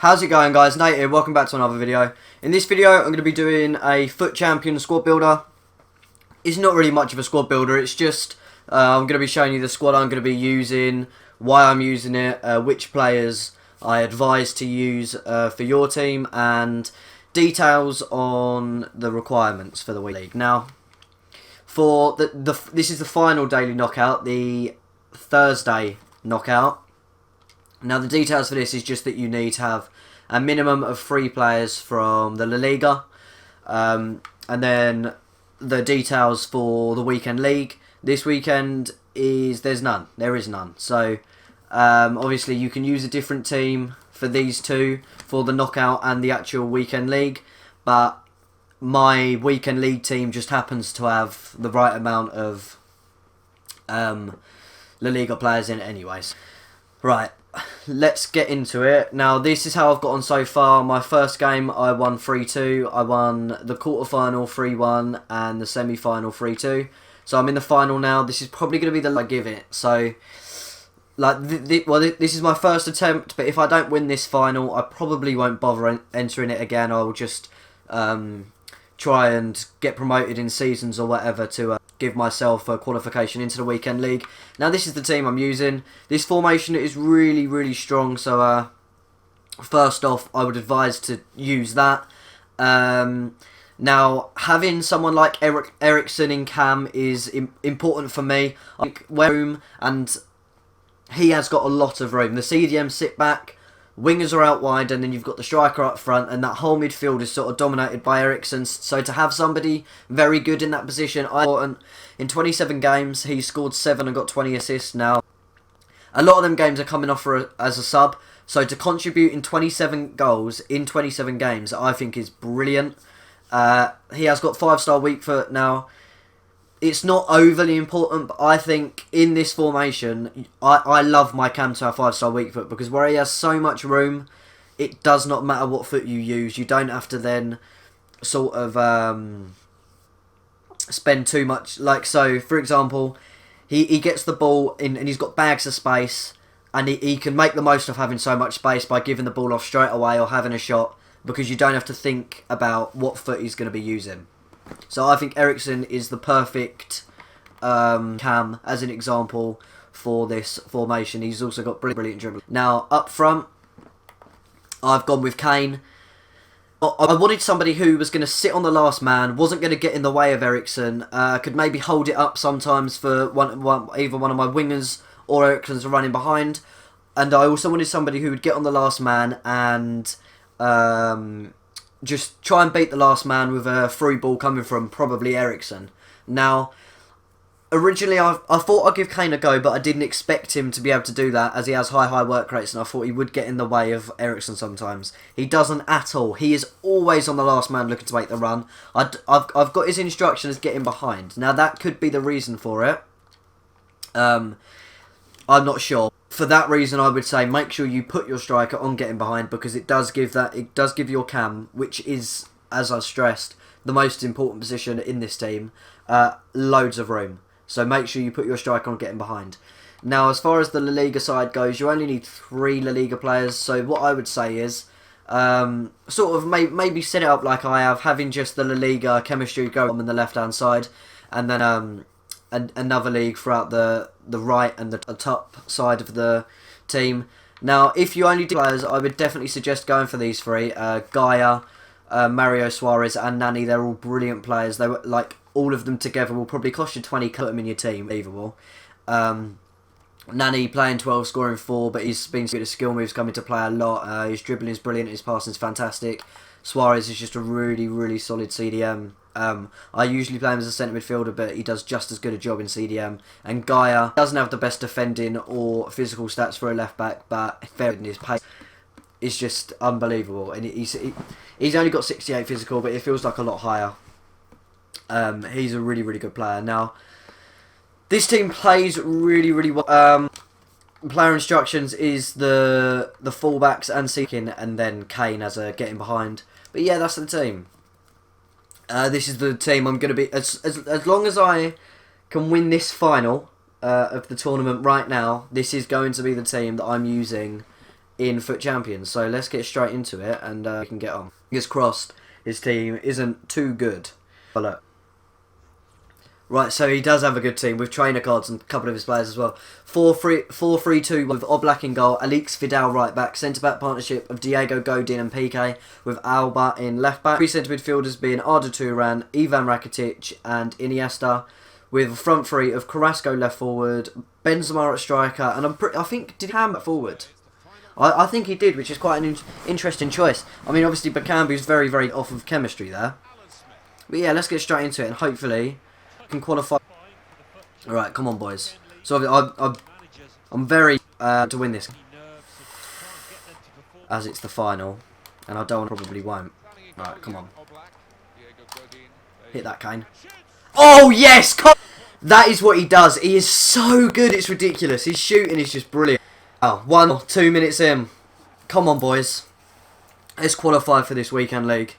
How's it going, guys? Nate here, welcome back to another video. In this video I'm going to be doing a FUT Champion squad builder. It's not really much of a squad builder, it's just I'm going to be showing you the squad I'm going to be using, why I'm using it, which players I advise to use for your team, and details on the requirements for the league. Now, for this is the final daily knockout, the Thursday knockout. Now, the details for this is just that you need to have a minimum of 3 players from the La Liga. And then the details for the weekend league. This weekend there's none. There is none. So, obviously you can use a different team for these two, for the knockout and the actual weekend league. But my weekend league team just happens to have the right amount of La Liga players in it anyways. Right. Let's get into it. Now, this is how I've got on so far. My first game, I won 3-2. I won the quarterfinal 3-1 and the semi-final 3-2. So I'm in the final now. This is probably going to be the I give it. So, like, this is my first attempt. But if I don't win this final, I probably won't bother entering it again. I will just try and get promoted in seasons or whatever to give myself a qualification into the weekend league. Now, this is the team I'm using. This formation is really, really strong. So, first off, I would advise to use that. Now, having someone like Eriksen in cam is important for me. I think room, and he has got a lot of room. The CDM sit back, wingers are out wide, and then you've got the striker up front, and that whole midfield is sort of dominated by Eriksen. So to have somebody very good in that position, in 27 games, he scored 7 and got 20 assists. Now, a lot of them games are coming off as a sub, so to contribute in 27 goals in 27 games, I think is brilliant. He has got 5-star weak foot. Now, it's not overly important, but I think in this formation, I love my cam to have 5-star weak foot, because where he has so much room, it does not matter what foot you use. You don't have to then sort of spend too much. Like, so, for example, he gets the ball in and he's got bags of space, and he can make the most of having so much space by giving the ball off straight away or having a shot, because you don't have to think about what foot he's going to be using. So I think Eriksen is the perfect cam as an example for this formation. He's also got brilliant dribbling. Now, up front, I've gone with Kane. I wanted somebody who was going to sit on the last man, wasn't going to get in the way of Eriksen, could maybe hold it up sometimes for either one of my wingers or Eriksen's running behind. And I also wanted somebody who would get on the last man and just try and beat the last man with a through ball coming from probably Eriksen. Now, originally I thought I'd give Kane a go, but I didn't expect him to be able to do that, as he has high work rates, and I thought he would get in the way of Eriksen sometimes. He doesn't at all. He is always on the last man looking to make the run. I've got his instruction as getting behind. Now, that could be the reason for it. I'm not sure. For that reason, I would say make sure you put your striker on getting behind, because it does give your cam, which is, as I stressed, the most important position in this team, loads of room. So make sure you put your striker on getting behind. Now, as far as the La Liga side goes, you only need 3 La Liga players. So what I would say is, sort of maybe set it up like I have, having just the La Liga chemistry go on the left-hand side, and then another league throughout the right and the top side of the team. Now, if you only do players, I would definitely suggest going for these 3. Gaia, Mario Suarez and Nani, they're all brilliant players. They were, like, all of them together will probably cost you 20, put them in your team, unbelievable. Nani playing 12, scoring 4, but he's been good at skill moves, coming to play a lot. His dribbling is brilliant, his passing is fantastic. Suarez is just a really, really solid CDM. I usually play him as a centre midfielder, but he does just as good a job in CDM. And Gaia doesn't have the best defending or physical stats for a left back, but his pace is just unbelievable. And he's only got 68 physical, but it feels like a lot higher. He's a really, really good player. Now, this team plays really, really well. Player instructions is the fullbacks and seeking, and then Kane as a getting behind. But yeah, that's the team. This is the team I'm going to be... As long as I can win this final of the tournament right now, this is going to be the team that I'm using in Foot Champions. So let's get straight into it and we can get on. Fingers crossed his team isn't too good. But look. Right, so he does have a good team with trainer cards and a couple of his players as well. 4-3-2 with Oblak in goal, Alix Vidal right back, centre back partnership of Diego Godin and Piqué with Alba in left back. Three centre midfielders being Arda Turan, Ivan Rakitic and Iniesta, with front three of Carrasco left forward, Benzema at striker, and I think did Ham at forward. I think he did, which is quite an interesting choice. I mean, obviously Bakambu's very, very off of chemistry there. But yeah, let's get straight into it and hopefully can qualify. Alright, come on boys. So I'm very to win this, as it's the final and I don't probably won't. Alright, come on. Hit that, Kane. Oh yes! That is what he does. He is so good, it's ridiculous. His shooting is just brilliant. Oh, 1 or 2 minutes in. Come on boys. Let's qualify for this weekend league.